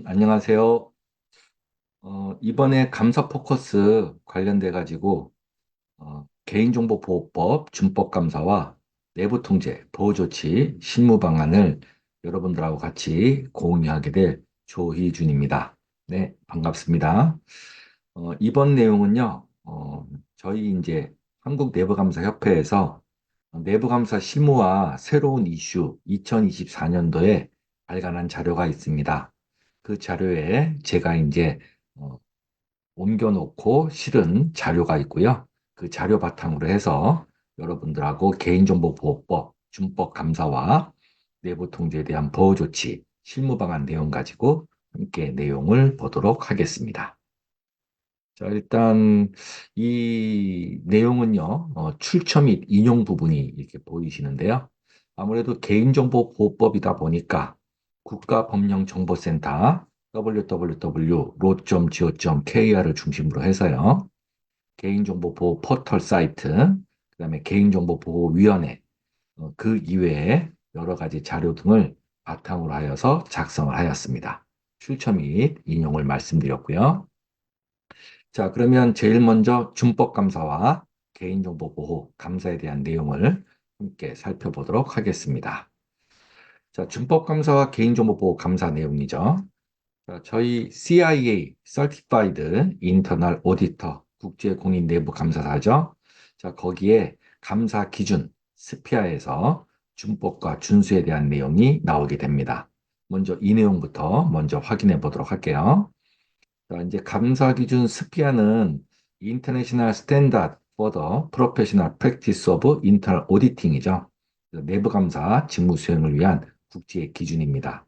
안녕하세요. 이번에 감사 포커스 관련돼 가지고 개인정보보호법 준법감사와 내부통제 보호조치 실무 방안을 여러분들하고 같이 공유하게 될 조희준입니다. 네, 반갑습니다. 이번 내용은요, 저희 이제 한국내부감사협회에서 내부감사 실무와 새로운 이슈 2024년도에 발간한 자료가 있습니다. 그 자료에 제가 이제 어, 옮겨놓고 실은 자료가 있고요. 그 자료 바탕으로 해서 여러분들하고 개인정보보호법, 준법 감사와 내부 통제에 대한 보호 조치, 실무 방안 내용 가지고 함께 내용을 보도록 하겠습니다. 자, 일단 이 내용은요, 출처 및 인용 부분이 이렇게 보이시는데요. 아무래도 개인정보보호법이다 보니까 국가법령정보센터 www.로.go.kr을 중심으로 해서요. 개인정보보호 포털 사이트, 그다음에 개인정보보호위원회, 그 이외에 여러 가지 자료 등을 바탕으로 하여서 작성을 하였습니다. 출처 및 인용을 말씀드렸고요. 자, 그러면 제일 먼저 준법감사와 개인정보보호 감사에 대한 내용을 함께 살펴보도록 하겠습니다. 자, 준법감사와 개인정보보호 감사 내용이죠. 자, 저희 CIA, Certified Internal Auditor, 국제공인 내부 감사사죠. 자, 거기에 감사 기준, 스피아에서 준법과 준수에 대한 내용이 나오게 됩니다. 먼저 이 내용부터 먼저 확인해 보도록 할게요. 자, 이제 감사 기준 스피아는 International Standard for the Professional Practice of Internal Auditing이죠. 내부 감사 직무 수행을 위한 국제 기준입니다.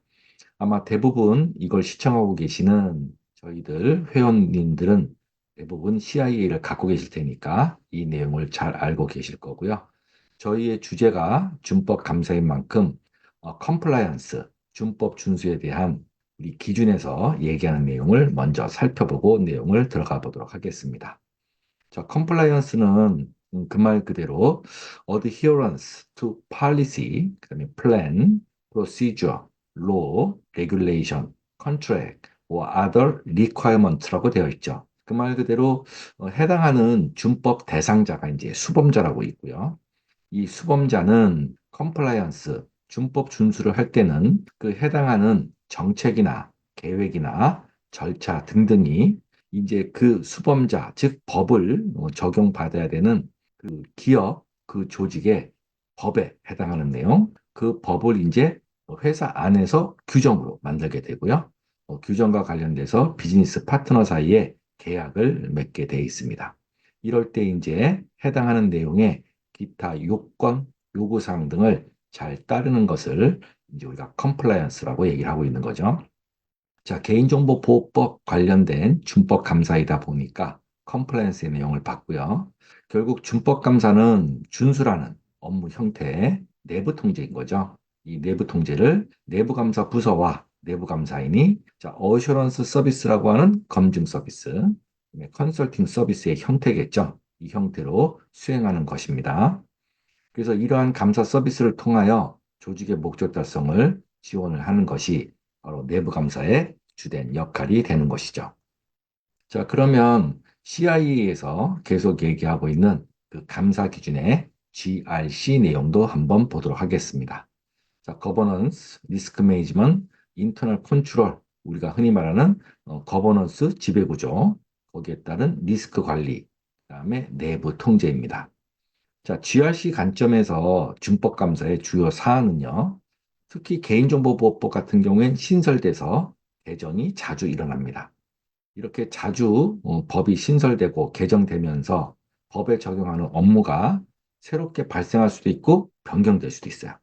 아마 대부분 이걸 시청하고 계시는 저희들 회원님들은 대부분 CIA를 갖고 계실 테니까 이 내용을 잘 알고 계실 거고요. 저희의 주제가 준법 감사인 만큼 컴플라이언스, 준법 준수에 대한 우리 기준에서 얘기하는 내용을 먼저 살펴보고 내용을 들어가 보도록 하겠습니다. 자, 컴플라이언스는 그 말 그대로 adherence to policy, 그다음에 plan, procedure, law, regulation, contract, or other requirement라고 되어 있죠. 그 말 그대로 해당하는 준법 대상자가 이제 수범자라고 있고요. 이 수범자는 컴플라이언스, 준법 준수를 할 때는 그 해당하는 정책이나 계획이나 절차 등등이 이제 그 수범자, 즉 법을 적용받아야 되는 그 기업, 그 조직의 법에 해당하는 내용, 그 법을 이제 회사 안에서 규정으로 만들게 되고요. 규정과 관련돼서 비즈니스 파트너 사이에 계약을 맺게 돼 있습니다. 이럴 때 이제 해당하는 내용에 기타 요건, 요구사항 등을 잘 따르는 것을 이제 우리가 컴플라이언스라고 얘기를 하고 있는 거죠. 자, 개인정보보호법 관련된 준법 감사이다 보니까 컴플라이언스의 내용을 봤고요. 결국 준법 감사는 준수라는 업무 형태의 내부 통제인 거죠. 이 내부 통제를 내부 감사 부서와 내부 감사인이 자, 어슈런스 서비스라고 하는 검증 서비스, 컨설팅 서비스의 형태겠죠. 이 형태로 수행하는 것입니다. 그래서 이러한 감사 서비스를 통하여 조직의 목적 달성을 지원을 하는 것이 바로 내부 감사의 주된 역할이 되는 것이죠. 자, 그러면 CIE에서 계속 얘기하고 있는 그 감사 기준의 GRC 내용도 한번 보도록 하겠습니다. 자, 거버넌스, 리스크 매니지먼트, 인터널 컨트롤, 우리가 흔히 말하는 거버넌스 지배구조, 거기에 따른 리스크 관리, 그다음에 내부 통제입니다. 자, GRC 관점에서 준법감사의 주요 사항은요. 특히 개인정보보호법 같은 경우엔 신설돼서 개정이 자주 일어납니다. 이렇게 자주 법이 신설되고 개정되면서 법에 적용하는 업무가 새롭게 발생할 수도 있고 변경될 수도 있어요.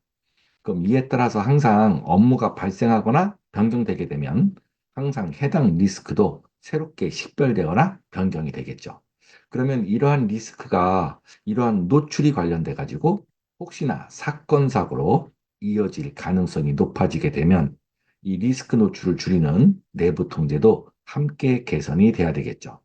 그럼 이에 따라서 항상 업무가 발생하거나 변경되게 되면 항상 해당 리스크도 새롭게 식별되거나 변경이 되겠죠. 그러면 이러한 리스크가 이러한 노출이 관련돼 가지고 혹시나 사건 사고로 이어질 가능성이 높아지게 되면 이 리스크 노출을 줄이는 내부 통제도 함께 개선이 돼야 되겠죠.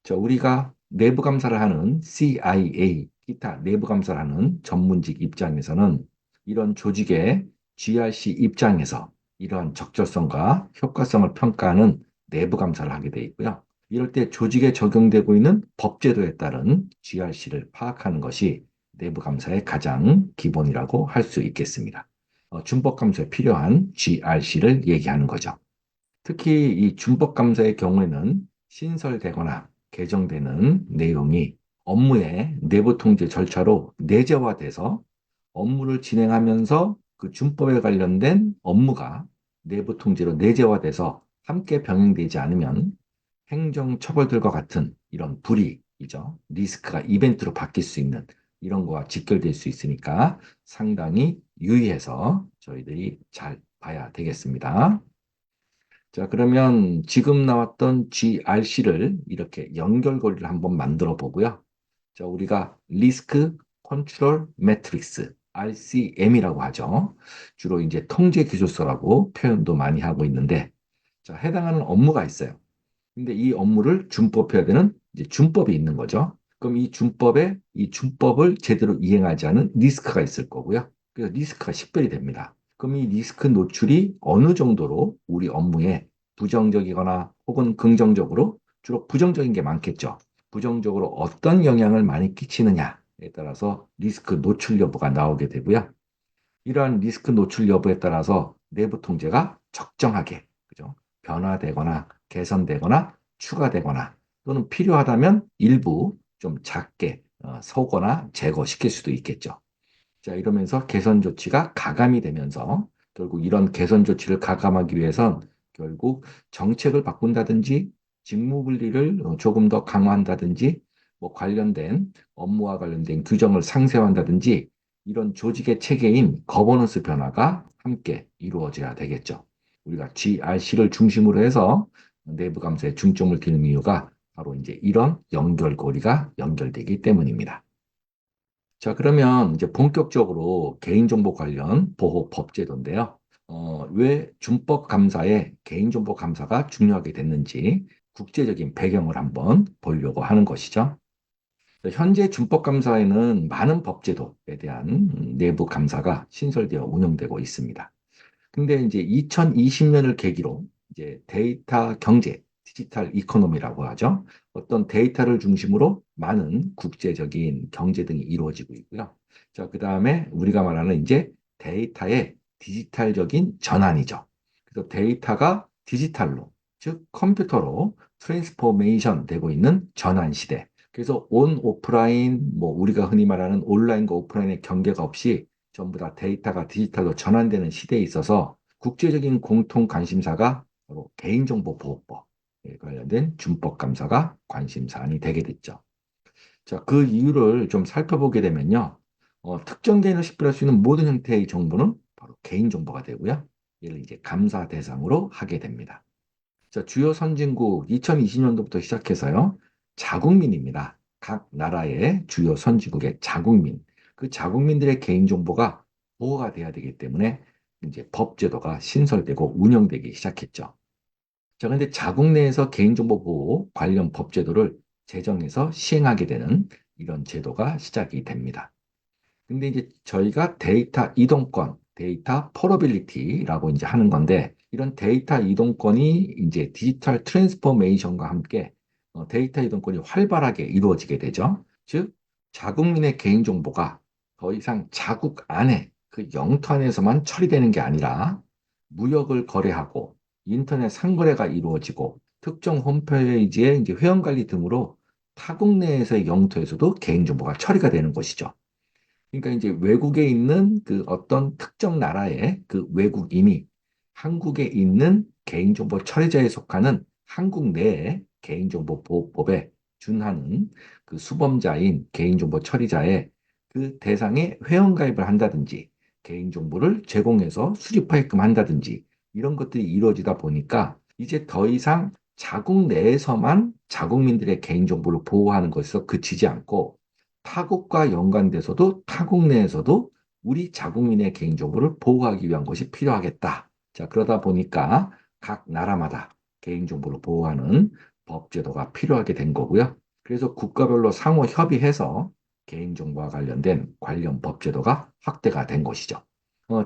자, 우리가 내부 감사를 하는 CIA, 기타 내부 감사를 하는 전문직 입장에서는 이런 조직의 GRC 입장에서 이러한 적절성과 효과성을 평가하는 내부 감사를 하게 돼 있고요. 이럴 때 조직에 적용되고 있는 법제도에 따른 GRC를 파악하는 것이 내부 감사의 가장 기본이라고 할 수 있겠습니다. 준법 감사에 필요한 GRC를 얘기하는 거죠. 특히 이 준법 감사의 경우에는 신설되거나 개정되는 내용이 업무의 내부 통제 절차로 내재화돼서 업무를 진행하면서 그 준법에 관련된 업무가 내부 통제로 내재화돼서 함께 병행되지 않으면 행정처벌들과 같은 이런 불이익이죠. 리스크가 이벤트로 바뀔 수 있는 이런 거와 직결될 수 있으니까 상당히 유의해서 저희들이 잘 봐야 되겠습니다. 자, 그러면 지금 나왔던 GRC를 이렇게 연결고리를 한번 만들어 보고요. 자, 우리가 리스크 컨트롤 매트릭스, RCM이라고 하죠. 주로 이제 통제 기술서라고 표현도 많이 하고 있는데, 자, 해당하는 업무가 있어요. 근데 이 업무를 준법해야 되는 이제 준법이 있는 거죠. 그럼 이 준법을 제대로 이행하지 않은 리스크가 있을 거고요. 그래서 리스크가 식별이 됩니다. 그럼 이 리스크 노출이 어느 정도로 우리 업무에 부정적이거나 혹은 긍정적으로 주로 부정적인 게 많겠죠. 부정적으로 어떤 영향을 많이 끼치느냐에 따라서 리스크 노출 여부가 나오게 되고요. 이러한 리스크 노출 여부에 따라서 내부 통제가 적정하게, 그죠? 변화되거나 개선되거나 추가되거나 또는 필요하다면 일부 좀 작게 서거나 제거시킬 수도 있겠죠. 자, 이러면서 개선 조치가 가감이 되면서 결국 이런 개선 조치를 가감하기 위해선 결국 정책을 바꾼다든지 직무 분리를 조금 더 강화한다든지 뭐 관련된 업무와 관련된 규정을 상세화한다든지 이런 조직의 체계인 거버넌스 변화가 함께 이루어져야 되겠죠. 우리가 GRC를 중심으로 해서 내부 감사에 중점을 두는 이유가 바로 이제 이런 연결고리가 연결되기 때문입니다. 자, 그러면 이제 본격적으로 개인정보 관련 보호 법제도인데요. 왜 준법 감사에 개인정보 감사가 중요하게 됐는지 국제적인 배경을 한번 보려고 하는 것이죠. 현재 준법 감사에는 많은 법제도에 대한 내부 감사가 신설되어 운영되고 있습니다. 근데 이제 2020년을 계기로 이제 데이터 경제, 디지털 이코노미라고 하죠. 어떤 데이터를 중심으로 많은 국제적인 경제 등이 이루어지고 있고요. 자, 그다음에 우리가 말하는 이제 데이터의 디지털적인 전환이죠. 그래서 데이터가 디지털로, 즉 컴퓨터로 트랜스포메이션 되고 있는 전환 시대. 그래서 온 오프라인, 뭐 우리가 흔히 말하는 온라인과 오프라인의 경계가 없이 전부 다 데이터가 디지털로 전환되는 시대에 있어서 국제적인 공통 관심사가 바로 개인정보보호법에 관련된 준법 감사가 관심 사안이 되게 됐죠. 자, 그 이유를 좀 살펴보게 되면요. 특정 개인을 식별할 수 있는 모든 형태의 정보는 바로 개인정보가 되고요. 이를 이제 감사 대상으로 하게 됩니다. 자, 주요 선진국 2020년도부터 시작해서요. 자국민입니다. 각 나라의 주요 선진국의 자국민, 그 자국민들의 개인정보가 보호가 돼야 되기 때문에 이제 법제도가 신설되고 운영되기 시작했죠. 자, 근데 자국 내에서 개인정보 보호 관련 법제도를 제정해서 시행하게 되는 이런 제도가 시작이 됩니다. 근데 이제 저희가 데이터 이동권, 데이터 포러빌리티라고 이제 하는 건데 이런 데이터 이동권이 이제 디지털 트랜스포메이션과 함께 데이터 이동권이 활발하게 이루어지게 되죠. 즉, 자국민의 개인정보가 더 이상 자국 안에 그 영토 안에서만 처리되는 게 아니라 무역을 거래하고 인터넷 상거래가 이루어지고 특정 홈페이지의 이제 회원관리 등으로 타국 내에서의 영토에서도 개인정보가 처리가 되는 것이죠. 그러니까 이제 외국에 있는 그 어떤 특정 나라의 그 외국인이 한국에 있는 개인정보 처리자에 속하는 한국 내의 개인정보보호법에 준하는 그 수범자인 개인정보 처리자의 그 대상에 회원가입을 한다든지 개인정보를 제공해서 수집하게끔 한다든지 이런 것들이 이루어지다 보니까 이제 더 이상 자국 내에서만 자국민들의 개인정보를 보호하는 것에서 그치지 않고 타국과 연관돼서도 타국 내에서도 우리 자국민의 개인정보를 보호하기 위한 것이 필요하겠다. 자, 그러다 보니까 각 나라마다 개인정보를 보호하는 법제도가 필요하게 된 거고요. 그래서 국가별로 상호 협의해서 개인정보와 관련된 관련 법제도가 확대가 된 것이죠.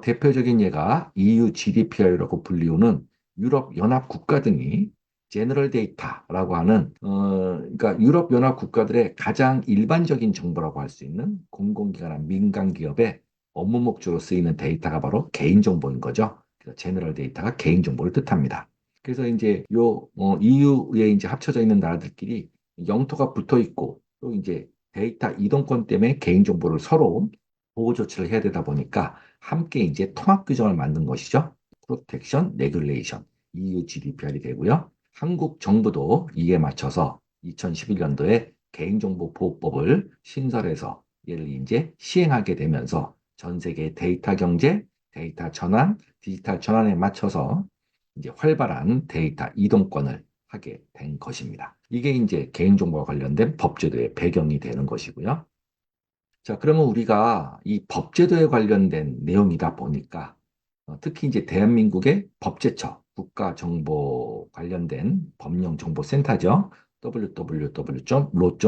대표적인 예가 EU GDPR이라고 불리우는 유럽 연합 국가 등이 제너럴 데이터라고 하는 그러니까 유럽 연합 국가들의 가장 일반적인 정보라고 할 수 있는 공공기관이나 민간 기업의 업무 목적으로 쓰이는 데이터가 바로 개인정보인 거죠. 그래서 제너럴 데이터가 개인정보를 뜻합니다. 그래서 이제 요 EU에 이제 합쳐져 있는 나라들끼리 영토가 붙어 있고 또 이제 데이터 이동권 때문에 개인정보를 서로 보호 조치를 해야 되다 보니까 함께 이제 통합 규정을 만든 것이죠. 프로텍션 레귤레이션 EU GDPR이 되고요. 한국 정부도 이에 맞춰서 2011년도에 개인정보보호법을 신설해서 얘를 이제 시행하게 되면서 전 세계 데이터 경제, 데이터 전환, 디지털 전환에 맞춰서 이제 활발한 데이터 이동권을 하게 된 것입니다. 이게 이제 개인정보와 관련된 법제도의 배경이 되는 것이고요. 자, 그러면 우리가 이 법제도에 관련된 내용이다 보니까 특히 이제 대한민국의 법제처, 국가정보 관련된 법령정보센터죠.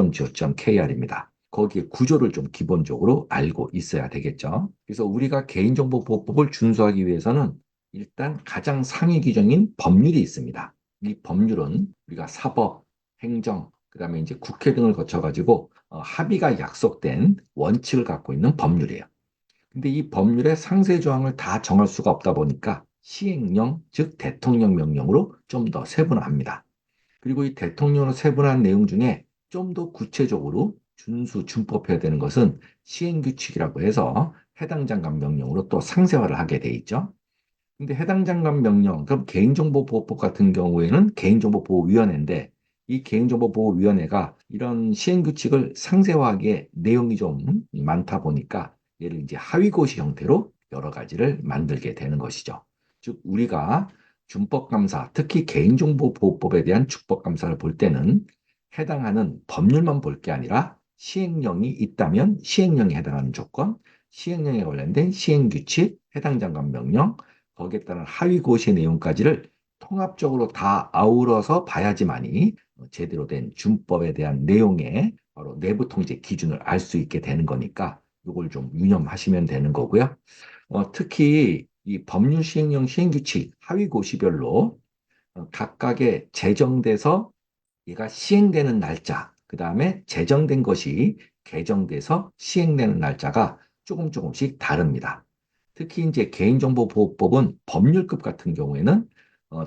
www.로.go.kr입니다. 거기에 구조를 좀 기본적으로 알고 있어야 되겠죠. 그래서 우리가 개인정보보호법을 준수하기 위해서는 일단 가장 상위 규정인 법률이 있습니다. 이 법률은 우리가 사법, 행정, 그다음에 이제 국회 등을 거쳐가지고 합의가 약속된 원칙을 갖고 있는 법률이에요. 근데 이 법률의 상세 조항을 다 정할 수가 없다 보니까 시행령, 즉 대통령 명령으로 좀 더 세분화합니다. 그리고 이 대통령으로 세분화한 내용 중에 좀 더 구체적으로 준수, 준법해야 되는 것은 시행규칙이라고 해서 해당 장관 명령으로 또 상세화를 하게 돼 있죠. 근데 해당 장관 명령, 그럼 개인정보보호법 같은 경우에는 개인정보보호위원회인데 이 개인정보보호위원회가 이런 시행규칙을 상세화하기에 내용이 좀 많다 보니까 얘를 이제 하위고시 형태로 여러 가지를 만들게 되는 것이죠. 즉 우리가 준법감사, 특히 개인정보보호법에 대한 준법감사를 볼 때는 해당하는 법률만 볼 게 아니라 시행령이 있다면 시행령에 해당하는 조건, 시행령에 관련된 시행규칙, 해당 장관 명령, 거기에 따른 하위 고시의 내용까지를 통합적으로 다 아우러서 봐야지만이 제대로 된 준법에 대한 내용의 바로 내부 통제 기준을 알 수 있게 되는 거니까 이걸 좀 유념하시면 되는 거고요. 특히 이 법률 시행령 시행규칙 하위 고시별로 각각의 제정돼서 얘가 시행되는 날짜, 그 다음에 제정된 것이 개정돼서 시행되는 날짜가 조금씩 다릅니다. 특히 이제 개인정보보호법은 법률급 같은 경우에는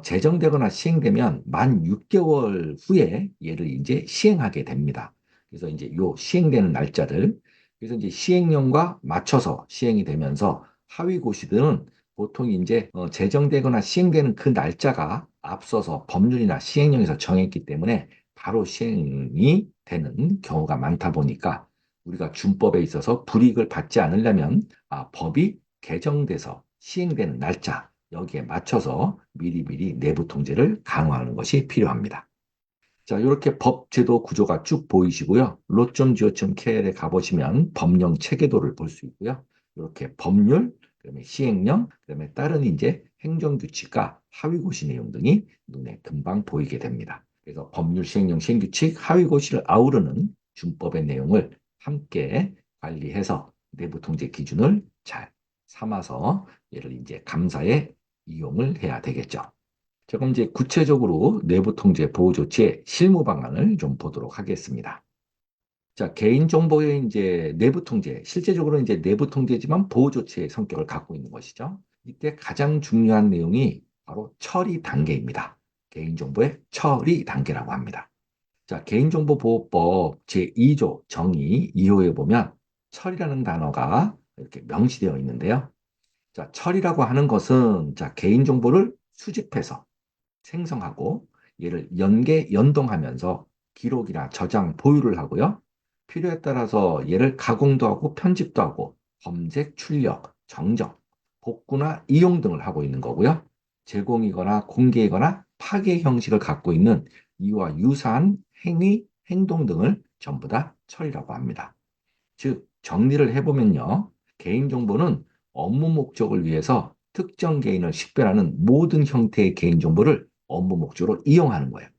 제정되거나 시행되면 만 6개월 후에 얘를 이제 시행하게 됩니다. 그래서 이제 요 시행되는 날짜들, 그래서 이제 시행령과 맞춰서 시행이 되면서 하위 고시들은 보통 이제 제정되거나 시행되는 그 날짜가 앞서서 법률이나 시행령에서 정했기 때문에 바로 시행이 되는 경우가 많다 보니까 우리가 준법에 있어서 불이익을 받지 않으려면 법이 개정돼서 시행되는 날짜 여기에 맞춰서 미리미리 내부 통제를 강화하는 것이 필요합니다. 자, 이렇게 법 제도 구조가 쭉 보이시고요. 로.go.kr에 가보시면 법령 체계도를 볼 수 있고요. 이렇게 법률, 그다음에 시행령, 그다음에 다른 이제 행정규칙과 하위고시 내용 등이 눈에 금방 보이게 됩니다. 그래서 법률, 시행령, 시행규칙, 하위고시를 아우르는 준법의 내용을 함께 관리해서 내부 통제 기준을 잘 삼아서 얘를 이제 감사에 이용을 해야 되겠죠. 자, 그럼 이제 구체적으로 내부 통제 보호 조치의 실무 방안을 좀 보도록 하겠습니다. 자, 개인정보의 이제 내부 통제, 실제적으로 이제 내부 통제지만 보호 조치의 성격을 갖고 있는 것이죠. 이때 가장 중요한 내용이 바로 처리 단계입니다. 개인정보의 처리 단계라고 합니다. 자, 개인정보보호법 제2조 정의 2호에 보면 처리라는 단어가 이렇게 명시되어 있는데요. 자, 처리라고 하는 것은 자, 개인정보를 수집해서 생성하고 얘를 연동하면서 기록이나 저장, 보유를 하고요. 필요에 따라서 얘를 가공도 하고 편집도 하고 검색, 출력, 정정, 복구나 이용 등을 하고 있는 거고요. 제공이거나 공개이거나 파괴 형식을 갖고 있는 이와 유사한 행위, 행동 등을 전부 다 처리라고 합니다. 즉, 정리를 해보면요. 개인정보는 업무 목적을 위해서 특정 개인을 식별하는 모든 형태의 개인정보를 업무 목적으로 이용하는 거예요.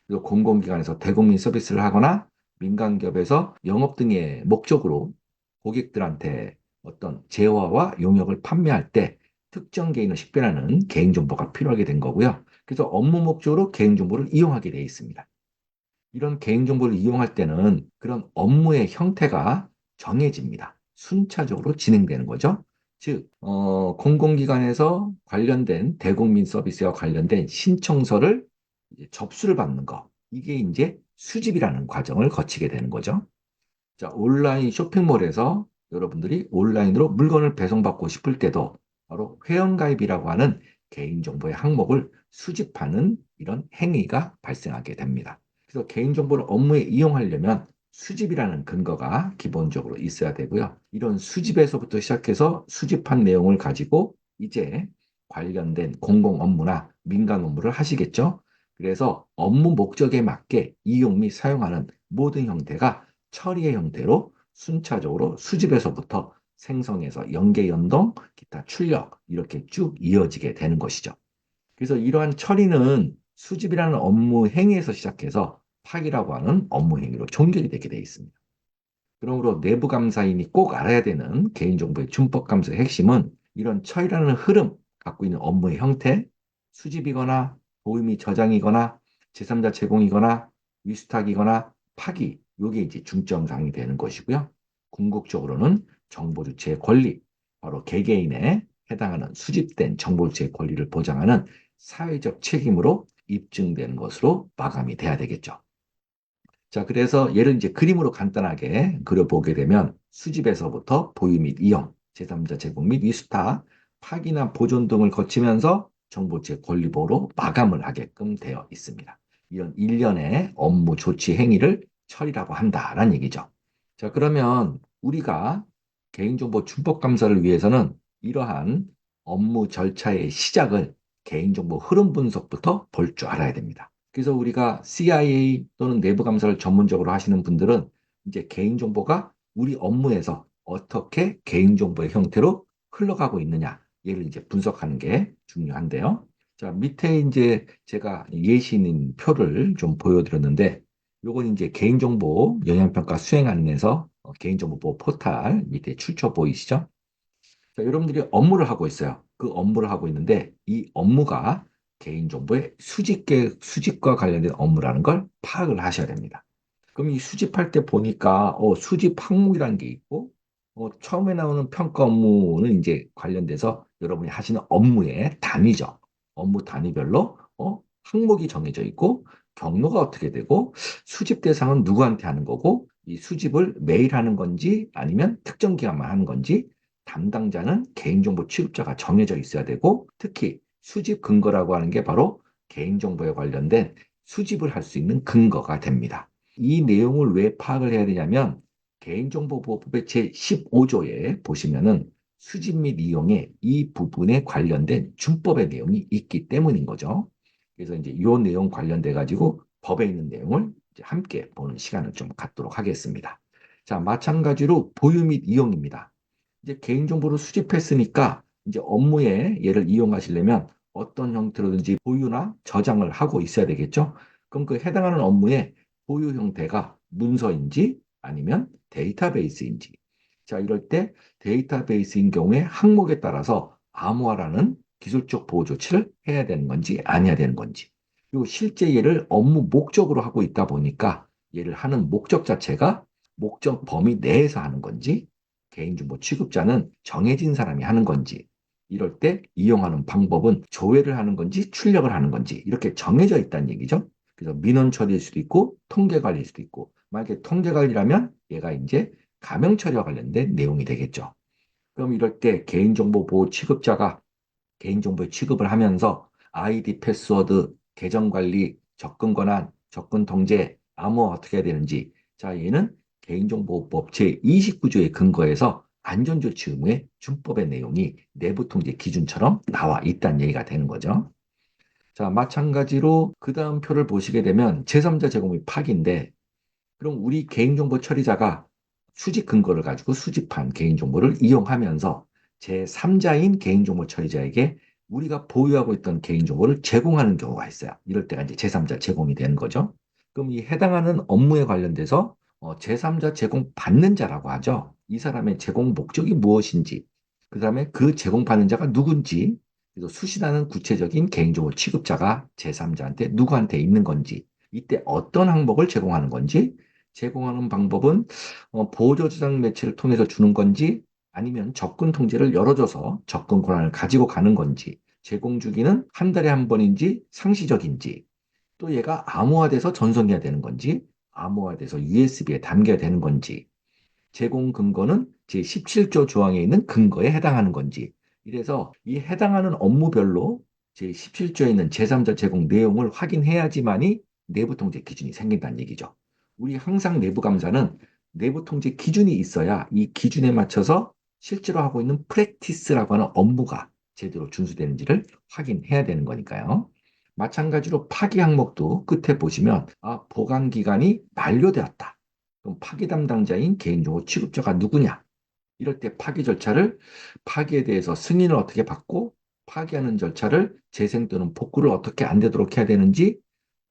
그리고 공공기관에서 대국민 서비스를 하거나 민간기업에서 영업 등의 목적으로 고객들한테 어떤 재화와 용역을 판매할 때 특정 개인을 식별하는 개인정보가 필요하게 된 거고요. 그래서 업무 목적으로 개인정보를 이용하게 되어 있습니다. 이런 개인정보를 이용할 때는 그런 업무의 형태가 정해집니다. 순차적으로 진행되는 거죠. 즉, 공공기관에서 관련된 대국민 서비스와 관련된 신청서를 이제 접수를 받는 거. 이게 이제 수집이라는 과정을 거치게 되는 거죠. 자, 온라인 쇼핑몰에서 여러분들이 온라인으로 물건을 배송받고 싶을 때도 바로 회원가입이라고 하는 개인정보의 항목을 수집하는 이런 행위가 발생하게 됩니다. 그래서 개인정보를 업무에 이용하려면 수집이라는 근거가 기본적으로 있어야 되고요. 이런 수집에서부터 시작해서 수집한 내용을 가지고 이제 관련된 공공 업무나 민간 업무를 하시겠죠. 그래서 업무 목적에 맞게 이용 및 사용하는 모든 형태가 처리의 형태로 순차적으로 수집에서부터 생성해서 연계, 연동, 기타 출력 이렇게 쭉 이어지게 되는 것이죠. 그래서 이러한 처리는 수집이라는 업무 행위에서 시작해서 파기라고 하는 업무 행위로 종결이 되게 되어 있습니다. 그러므로 내부 감사인이 꼭 알아야 되는 개인정보의 준법 감사의 핵심은 이런 처리라는 흐름, 갖고 있는 업무의 형태, 수집이거나 도움이 저장이거나 제3자 제공이거나 위수탁이거나 파기, 이게 이제 중점사항이 되는 것이고요. 궁극적으로는 정보 주체의 권리, 바로 개개인에 해당하는 수집된 정보 주체의 권리를 보장하는 사회적 책임으로 입증되는 것으로 마감이 돼야 되겠죠. 자, 그래서 얘를 이제 그림으로 간단하게 그려보게 되면 수집에서부터 보유 및 이용, 제3자 제공 및 위수탁, 파기나 보존 등을 거치면서 정보체 권리보호로 마감을 하게끔 되어 있습니다. 이런 일련의 업무 조치 행위를 처리라고 한다라는 얘기죠. 자, 그러면 우리가 개인정보 준법 감사를 위해서는 이러한 업무 절차의 시작을 개인정보 흐름 분석부터 볼 줄 알아야 됩니다. 그래서 우리가 CIA 또는 내부 감사를 전문적으로 하시는 분들은 이제 개인정보가 우리 업무에서 어떻게 개인정보의 형태로 흘러가고 있느냐, 얘를 이제 분석하는 게 중요한데요. 자, 밑에 이제 제가 예시인 표를 좀 보여드렸는데, 요건 이제 개인정보 영향평가 수행 안내서 개인정보 보호 포탈 밑에 출처 보이시죠? 자, 여러분들이 업무를 하고 있어요. 그 업무를 하고 있는데 이 업무가 개인정보의 수집과 관련된 업무라는 걸 파악을 하셔야 됩니다. 그럼 이 수집할 때 보니까 수집 항목이라는 게 있고 처음에 나오는 평가 업무는 이제 관련돼서 여러분이 하시는 업무의 단위죠. 업무 단위별로 항목이 정해져 있고 경로가 어떻게 되고 수집 대상은 누구한테 하는 거고 이 수집을 매일 하는 건지 아니면 특정 기간만 하는 건지 담당자는 개인정보 취급자가 정해져 있어야 되고 특히 수집 근거라고 하는 게 바로 개인정보에 관련된 수집을 할 수 있는 근거가 됩니다. 이 내용을 왜 파악을 해야 되냐면 개인정보보호법의 제15조에 보시면은 수집 및 이용에 이 부분에 관련된 준법의 내용이 있기 때문인 거죠. 그래서 이제 이 내용 관련돼 가지고 법에 있는 내용을 이제 함께 보는 시간을 좀 갖도록 하겠습니다. 자, 마찬가지로 보유 및 이용입니다. 이제 개인정보를 수집했으니까 이제 업무에 얘를 이용하시려면 어떤 형태로든지 보유나 저장을 하고 있어야 되겠죠. 그럼 그 해당하는 업무의 보유 형태가 문서인지 아니면 데이터베이스인지. 자, 이럴 때 데이터베이스인 경우에 항목에 따라서 암호화라는 기술적 보호 조치를 해야 되는 건지 아니어야 되는 건지. 그리고 실제 얘를 업무 목적으로 하고 있다 보니까 얘를 하는 목적 자체가 목적 범위 내에서 하는 건지 개인정보 취급자는 정해진 사람이 하는 건지 이럴 때 이용하는 방법은 조회를 하는 건지 출력을 하는 건지 이렇게 정해져 있다는 얘기죠. 그래서 민원 처리일 수도 있고 통계 관리일 수도 있고 만약에 통계 관리라면 얘가 이제 가명 처리와 관련된 내용이 되겠죠. 그럼 이럴 때 개인정보 보호 취급자가 개인정보의 취급을 하면서 아이디 패스워드, 계정 관리, 접근 권한, 접근 통제, 암호화 어떻게 해야 되는지 자 얘는 개인정보법 제29조에 근거해서 안전조치 의무의 준법의 내용이 내부 통제 기준처럼 나와 있다는 얘기가 되는 거죠. 자, 마찬가지로 그 다음 표를 보시게 되면 제3자 제공 및 파기인데 그럼 우리 개인정보 처리자가 수집 근거를 가지고 수집한 개인정보를 이용하면서 제3자인 개인정보 처리자에게 우리가 보유하고 있던 개인정보를 제공하는 경우가 있어요. 이럴 때가 이제 제3자 제공이 되는 거죠. 그럼 이 해당하는 업무에 관련돼서 제3자 제공 받는 자라고 하죠. 이 사람의 제공 목적이 무엇인지, 그 다음에 그 제공받는 자가 누군지, 그래서 수신하는 구체적인 개인정보 취급자가 제3자한테 누구한테 있는 건지, 이때 어떤 항목을 제공하는 건지, 제공하는 방법은 보조저장 매체를 통해서 주는 건지, 아니면 접근 통제를 열어줘서 접근 권한을 가지고 가는 건지, 제공 주기는 한 달에 한 번인지 상시적인지, 또 얘가 암호화돼서 전송해야 되는 건지, 암호화돼서 USB에 담겨야 되는 건지, 제공 근거는 제17조 조항에 있는 근거에 해당하는 건지. 이래서 이 해당하는 업무별로 제17조에 있는 제3자 제공 내용을 확인해야지만이 내부 통제 기준이 생긴다는 얘기죠. 우리 항상 내부 감사는 내부 통제 기준이 있어야 이 기준에 맞춰서 실제로 하고 있는 프랙티스라고 하는 업무가 제대로 준수되는지를 확인해야 되는 거니까요. 마찬가지로 파기 항목도 끝에 보시면 보관 기간이 만료되었다. 그럼 파기 담당자인 개인정보 취급자가 누구냐? 이럴 때 파기 절차를 파기에 대해서 승인을 어떻게 받고 파기하는 절차를 재생 또는 복구를 어떻게 안 되도록 해야 되는지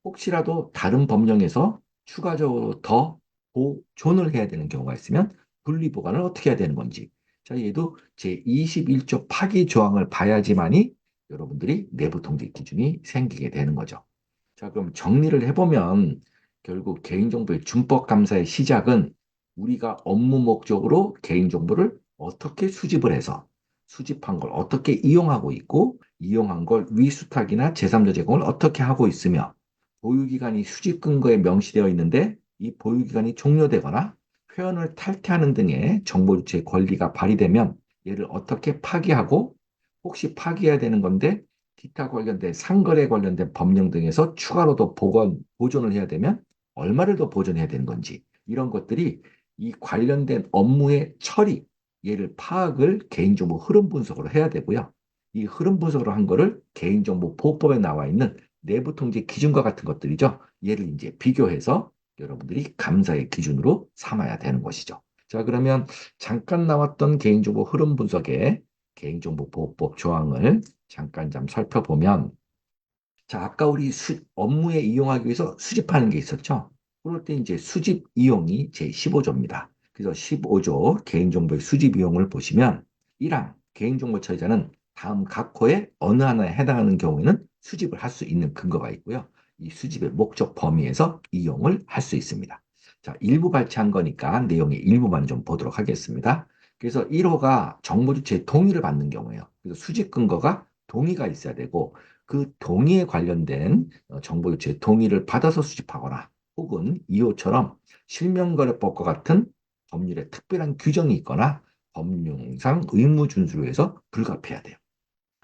혹시라도 다른 법령에서 추가적으로 더 보존을 해야 되는 경우가 있으면 분리보관을 어떻게 해야 되는 건지. 자, 얘도 제21조 파기 조항을 봐야지만이 여러분들이 내부 통제 기준이 생기게 되는 거죠. 자, 그럼 정리를 해보면 결국 개인정보의 준법 감사의 시작은 우리가 업무 목적으로 개인정보를 어떻게 수집을 해서 수집한 걸 어떻게 이용하고 있고 이용한 걸 위수탁이나 제3자 제공을 어떻게 하고 있으며 보유기간이 수집 근거에 명시되어 있는데 이 보유기간이 종료되거나 회원을 탈퇴하는 등의 정보 유치의 권리가 발휘되면 얘를 어떻게 파기하고 혹시 파기해야 되는 건데 기타 관련된 상거래 관련된 법령 등에서 추가로 더 보존을 해야 되면 얼마를 더 보존해야 되는 건지 이런 것들이 이 관련된 업무의 처리, 얘를 파악을 개인정보 흐름 분석으로 해야 되고요. 이 흐름 분석으로 한 거를 개인정보 보호법에 나와 있는 내부 통제 기준과 같은 것들이죠. 얘를 이제 비교해서 여러분들이 감사의 기준으로 삼아야 되는 것이죠. 자, 그러면 잠깐 나왔던 개인정보 흐름 분석의 개인정보보호법 조항을 잠깐 좀 살펴보면 자, 아까 우리 업무에 이용하기 위해서 수집하는 게 있었죠. 그럴 때 이제 수집 이용이 제15조입니다. 그래서 15조 개인정보의 수집 이용을 보시면 1항 개인정보 처리자는 다음 각 호의 어느 하나에 해당하는 경우에는 수집을 할 수 있는 근거가 있고요. 이 수집의 목적 범위에서 이용을 할 수 있습니다. 자, 일부 발췌한 거니까 내용의 일부만 좀 보도록 하겠습니다. 그래서 1호가 정보 주체의 동의를 받는 경우예요. 그래서 수집 근거가 동의가 있어야 되고 그 동의에 관련된 정보 유치의 동의를 받아서 수집하거나 혹은 2호처럼 실명거래법과 같은 법률에 특별한 규정이 있거나 법률상 의무 준수를 위해서 불가피해야 돼요.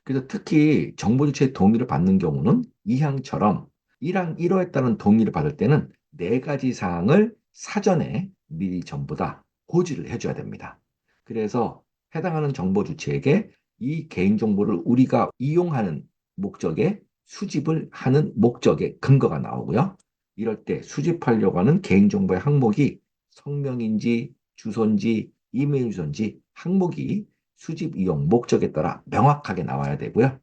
그래서 특히 정보 주체의 동의를 받는 경우는 2항처럼 1항 1호에 따른 동의를 받을 때는 네 가지 사항을 사전에 미리 전부 다 고지를 해줘야 됩니다. 그래서 해당하는 정보 주체에게 이 개인정보를 우리가 이용하는 목적에 수집을 하는 목적의 근거가 나오고요. 이럴 때 수집하려고 하는 개인정보의 항목이 성명인지 주소인지 이메일 주소인지 항목이 수집 이용 목적에 따라 명확하게 나와야 되고요.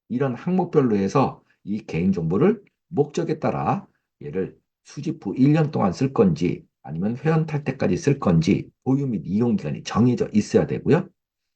이런 항목별로 해서 이 개인정보를 목적에 따라 얘를 수집 후 1년 동안 쓸 건지 아니면 회원 탈때까지 쓸 건지 보유 및 이용 기간이 정해져 있어야 되고요.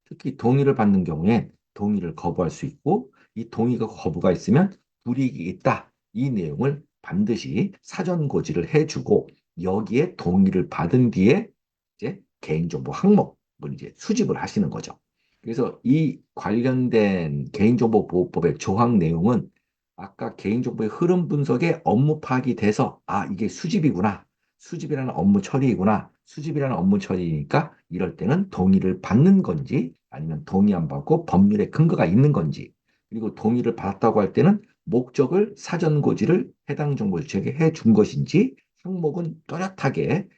특히 동의를 받는 경우에 동의를 거부할 수 있고 이 동의가 거부가 있으면 불이익이 있다. 이 내용을 반드시 사전 고지를 해주고 여기에 동의를 받은 뒤에 이제 개인정보 항목을 이제 수집을 하시는 거죠. 그래서 이 관련된 개인정보보호법의 조항 내용은 아까 개인정보의 흐름 분석에 업무 파악이 돼서 이게 수집이구나. 수집이라는 업무 처리이구나. 수집이라는 업무 처리니까 이럴 때는 동의를 받는 건지 아니면 동의 안 받고 법률에 근거가 있는 건지 그리고 동의를 받았다고 할 때는 목적을 사전 고지를 해당 정보 주체에게 해준 것인지 항목은 또렷하게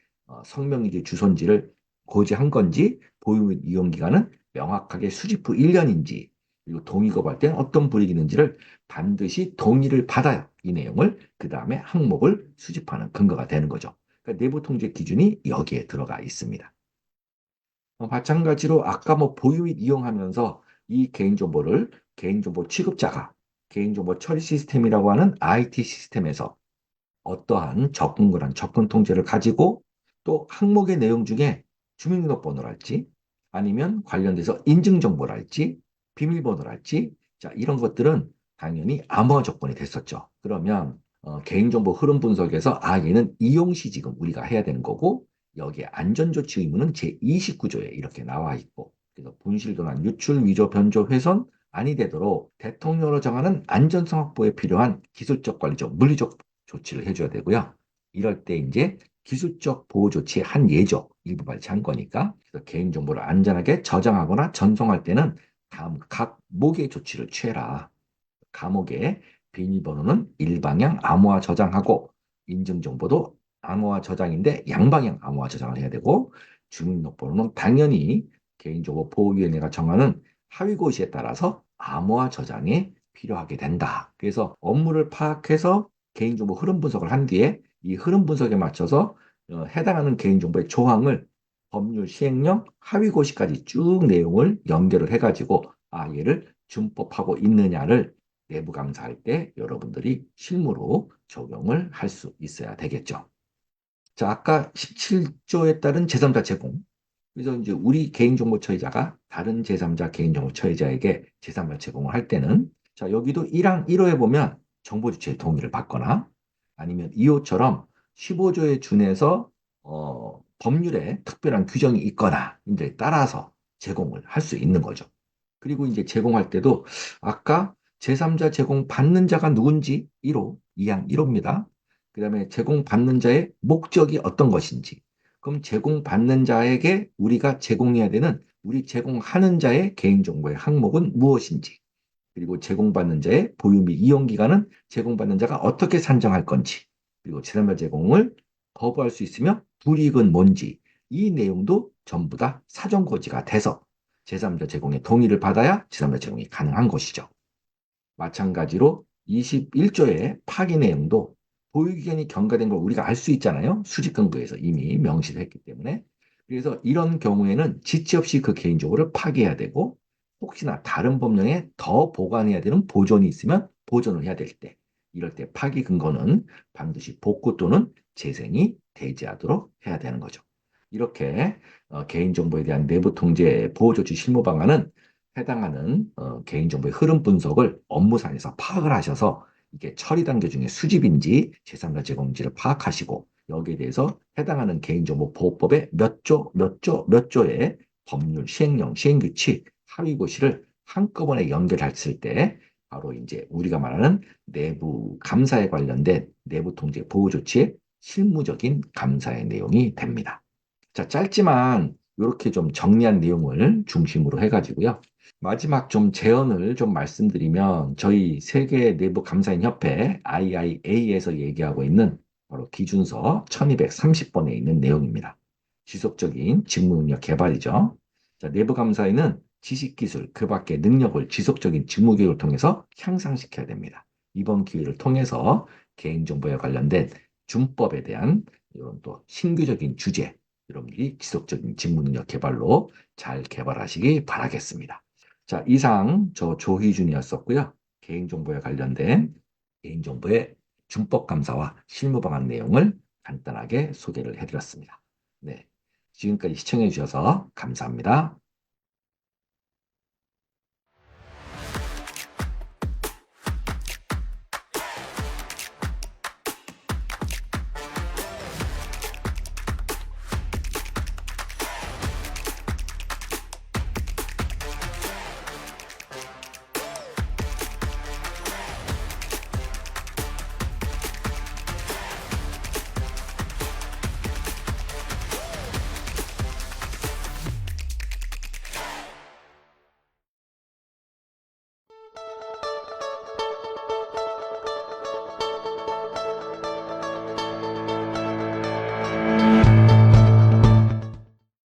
성명인지 주소인지를 고지한 건지 보유 및 이용 기간은 명확하게 수집 후 1년인지 그리고 동의 거부할 때는 어떤 불이익이 있는지를 반드시 동의를 받아야 이 내용을 그 다음에 항목을 수집하는 근거가 되는 거죠. 그러니까 내부 통제 기준이 여기에 들어가 있습니다. 마찬가지로 아까 뭐 보유 및 이용하면서 이 개인정보를 개인정보 취급자가 개인정보 처리 시스템이라고 하는 IT 시스템에서 어떠한 접근 권한, 접근 통제를 가지고 또 항목의 내용 중에 주민등록번호랄지 아니면 관련돼서 인증정보랄지 비밀번호랄지 자, 이런 것들은 당연히 암호화 조건이 됐었죠. 그러면 개인정보 흐름 분석에서 얘는 이용시 지금 우리가 해야 되는 거고 여기에 안전조치 의무는 제29조에 이렇게 나와 있고 그래서 분실도난 유출, 위조, 변조, 훼손 아니 되도록 대통령으로 정하는 안전성 확보에 필요한 기술적, 관리적, 물리적 조치를 해줘야 되고요. 이럴 때 이제 기술적 보호 조치의 한 예죠. 일부 발췌한 거니까. 그래서 개인정보를 안전하게 저장하거나 전송할 때는 다음 각목의 조치를 취해라. 감옥에 비밀번호는 일방향 암호화 저장하고 인증정보도 암호화 저장인데 양방향 암호화 저장을 해야 되고 주민등록번호는 당연히 개인정보보호위원회가 정하는 하위고시에 따라서 암호화 저장이 필요하게 된다. 그래서 업무를 파악해서 개인정보 흐름 분석을 한 뒤에 이 흐름 분석에 맞춰서 해당하는 개인정보의 조항을 법률 시행령 하위고시까지 쭉 내용을 연결을 해가지고 얘를 준법하고 있느냐를 내부 감사할 때 여러분들이 실무로 적용을 할 수 있어야 되겠죠. 자, 아까 17조에 따른 제3자 제공. 그래서 이제 우리 개인정보 처리자가 다른 제3자 개인정보 처리자에게 제3자 제공을 할 때는 자, 여기도 1항 1호에 보면 정보 주체의 동의를 받거나 아니면 2호처럼 15조에 준해서 법률에 특별한 규정이 있거나 이제 따라서 제공을 할 수 있는 거죠. 그리고 이제 제공할 때도 아까 제3자 제공 받는 자가 누군지 1호, 2항 1호입니다. 그 다음에 제공받는 자의 목적이 어떤 것인지. 그럼 제공받는 자에게 우리가 제공해야 되는 우리 제공하는 자의 개인정보의 항목은 무엇인지. 그리고 제공받는 자의 보유 및 이용 기간은 제공받는 자가 어떻게 산정할 건지. 그리고 제3자 제공을 거부할 수 있으며 불이익은 뭔지. 이 내용도 전부 다 사전 고지가 돼서 제3자 제공의 동의를 받아야 제3자 제공이 가능한 것이죠. 마찬가지로 21조의 파기 내용도 보유기간이 경과된 걸 우리가 알 수 있잖아요. 수직근거에서 이미 명시를 했기 때문에. 그래서 이런 경우에는 지체 없이 그 개인정보를 파기해야 되고 혹시나 다른 법령에 더 보관해야 되는 보존이 있으면 보존을 해야 될 때, 이럴 때 파기 근거는 반드시 복구 또는 재생이 대지하도록 해야 되는 거죠. 이렇게 개인정보에 대한 내부 통제 보호조치 실무 방안은 해당하는 개인정보의 흐름 분석을 업무상에서 파악을 하셔서 이게 처리 단계 중에 수집인지 제3자 제공인지를 파악하시고 여기에 대해서 해당하는 개인정보보호법의 몇 조, 몇 조, 몇 조의 법률, 시행령, 시행규칙, 하위고시를 한꺼번에 연결했을 때 바로 이제 우리가 말하는 내부 감사에 관련된 내부 통제 보호 조치의 실무적인 감사의 내용이 됩니다. 자, 짧지만 이렇게 좀 정리한 내용을 중심으로 해가지고요. 마지막 좀 제언을 좀 말씀드리면 저희 세계 내부 감사인 협회 IIA에서 얘기하고 있는 바로 기준서 1230번에 있는 내용입니다. 지속적인 직무 능력 개발이죠. 자, 내부 감사인은 지식 기술 그 밖의 능력을 지속적인 직무 교육을 통해서 향상시켜야 됩니다. 이번 기회를 통해서 개인정보에 관련된 준법에 대한 이런 또 신규적인 주제 여러분들이 지속적인 직무 능력 개발로 잘 개발하시기 바라겠습니다. 자, 이상 저 조희준이었었고요. 개인정보에 관련된 개인정보의 준법 감사와 실무 방안 내용을 간단하게 소개를 해드렸습니다. 네, 지금까지 시청해 주셔서 감사합니다.